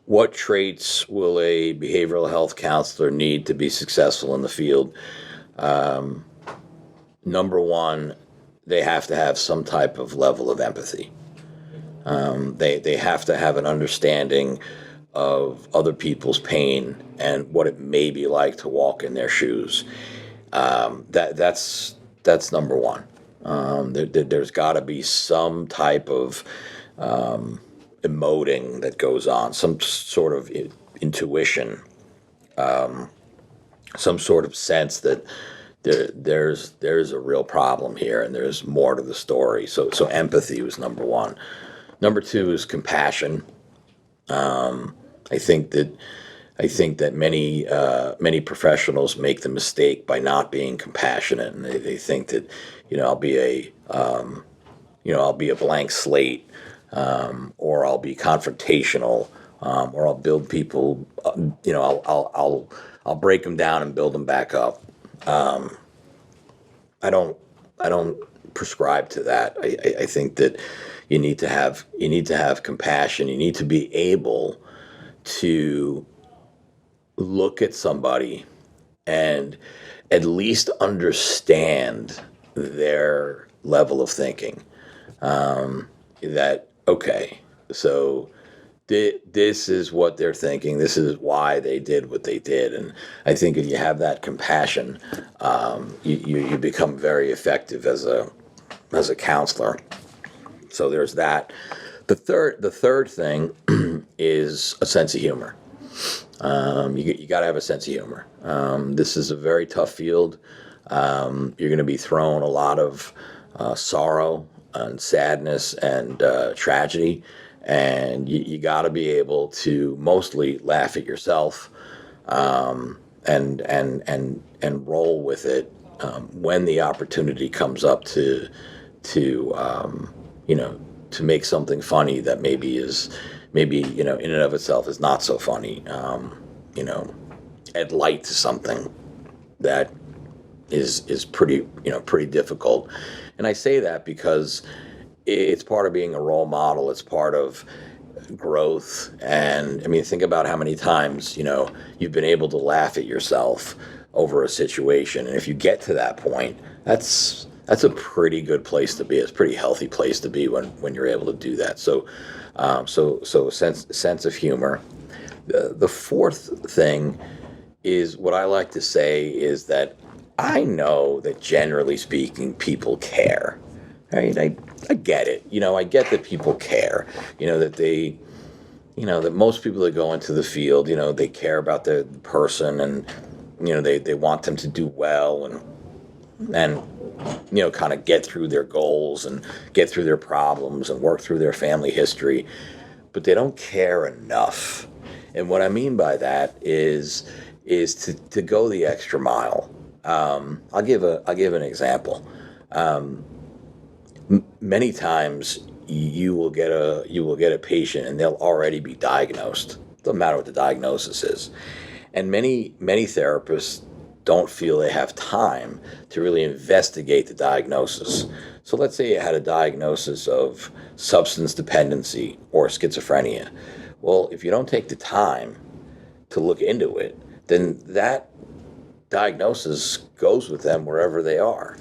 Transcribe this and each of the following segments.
What traits will a behavioral health counselor need to be successful in the field? Um, Number one, they have to have some type of level of empathy. They have to have an understanding of other people's pain and what it may be like to walk in their shoes. That's number one. There's got to be some type of emoting that goes on, some sort of intuition, some sort of sense that there's a real problem here and there's more to the story. So empathy was number one. Number two is compassion. I think that many professionals make the mistake by not being compassionate, and they think that I'll be a blank slate, or I'll be confrontational, or I'll build people. I'll break them down and build them back up. I don't I don't prescribe to that. I think that you need to have compassion. You need to be able to look at somebody and at least understand their level of thinking. That okay, so this is what they're thinking. This is why they did what they did. And I think if you have that compassion, you become very effective as a counselor. So there's that. The third thing is a sense of humor. You got to have a sense of humor. This is a very tough field. You're going to be thrown a lot of sorrow and sadness and tragedy, and you got to be able to mostly laugh at yourself, and roll with it when the opportunity comes up to to make something funny that maybe in and of itself is not so funny. Add light to something that is pretty difficult. And I say that because it's part of being a role model. It's part of growth. And I mean, think about how many times you've been able to laugh at yourself over a situation. And if you get to that point, that's a pretty good place to be. It's a pretty healthy place to be when you're able to do that. So a sense of humor. The fourth thing is what I like to say is that I know that generally speaking, people care. Right? I get it. I get that people care. That they, that most people that go into the field, they care about the person, and they want them to do well and kind of get through their goals and get through their problems and work through their family history, but they don't care enough. And what I mean by that is to go the extra mile. I'll give an example. Many times you will get a patient and they'll already be diagnosed. Doesn't matter what the diagnosis is, and many therapists don't feel they have time to really investigate the diagnosis. So let's say you had a diagnosis of substance dependency or schizophrenia. Well, if you don't take the time to look into it, then that diagnosis goes with them wherever they are.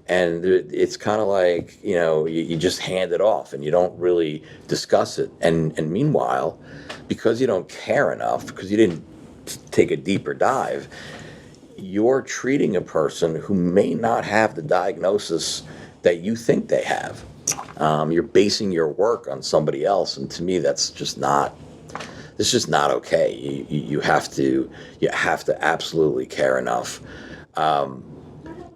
And it's kind of like, you just hand it off and you don't really discuss it. And meanwhile, because you don't care enough, because you didn't take a deeper dive, you're treating a person who may not have the diagnosis that you think they have. You're basing your work on somebody else, and to me, that's just not okay. You have to absolutely care enough.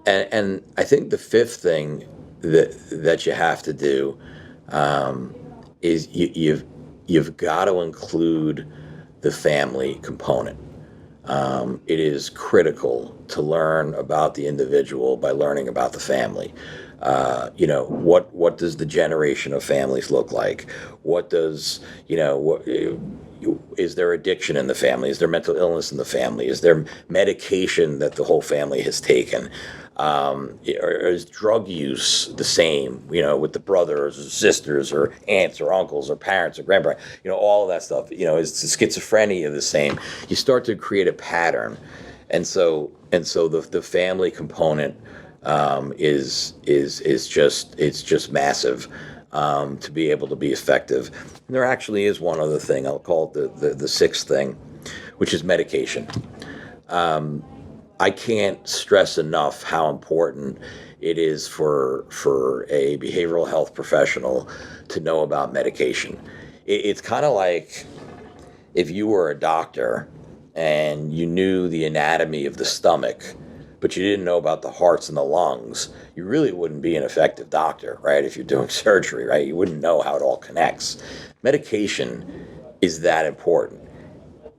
And I think the fifth thing that you have to do is you've got to include the family component. It is critical to learn about the individual by learning about the family. What does the generation of families look like? What does, is there addiction in the family? Is there mental illness in the family? Is there medication that the whole family has taken? Or is drug use the same, with the brothers or sisters or aunts or uncles or parents or grandparents, all of that stuff, is schizophrenia the same? You start to create a pattern. And so the family component is just massive, to be able to be effective. And there actually is one other thing. I'll call it the sixth thing, which is medication. I can't stress enough how important it is for a behavioral health professional to know about medication. It's kind of like if you were a doctor and you knew the anatomy of the stomach, but you didn't know about the hearts and the lungs, you really wouldn't be an effective doctor, right? If you're doing surgery, right? You wouldn't know how it all connects. Medication is that important.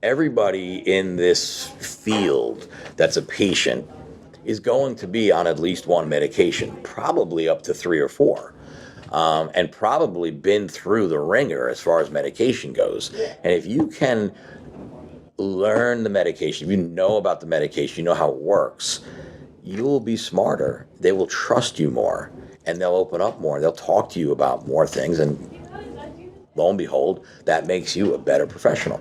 Everybody in this field that's a patient is going to be on at least one medication, probably up to 3 or 4, and probably been through the ringer as far as medication goes. And if you can learn the medication, if you know about the medication, you know how it works, you will be smarter. They will trust you more, and they'll open up more. They'll talk to you about more things, and lo and behold, that makes you a better professional.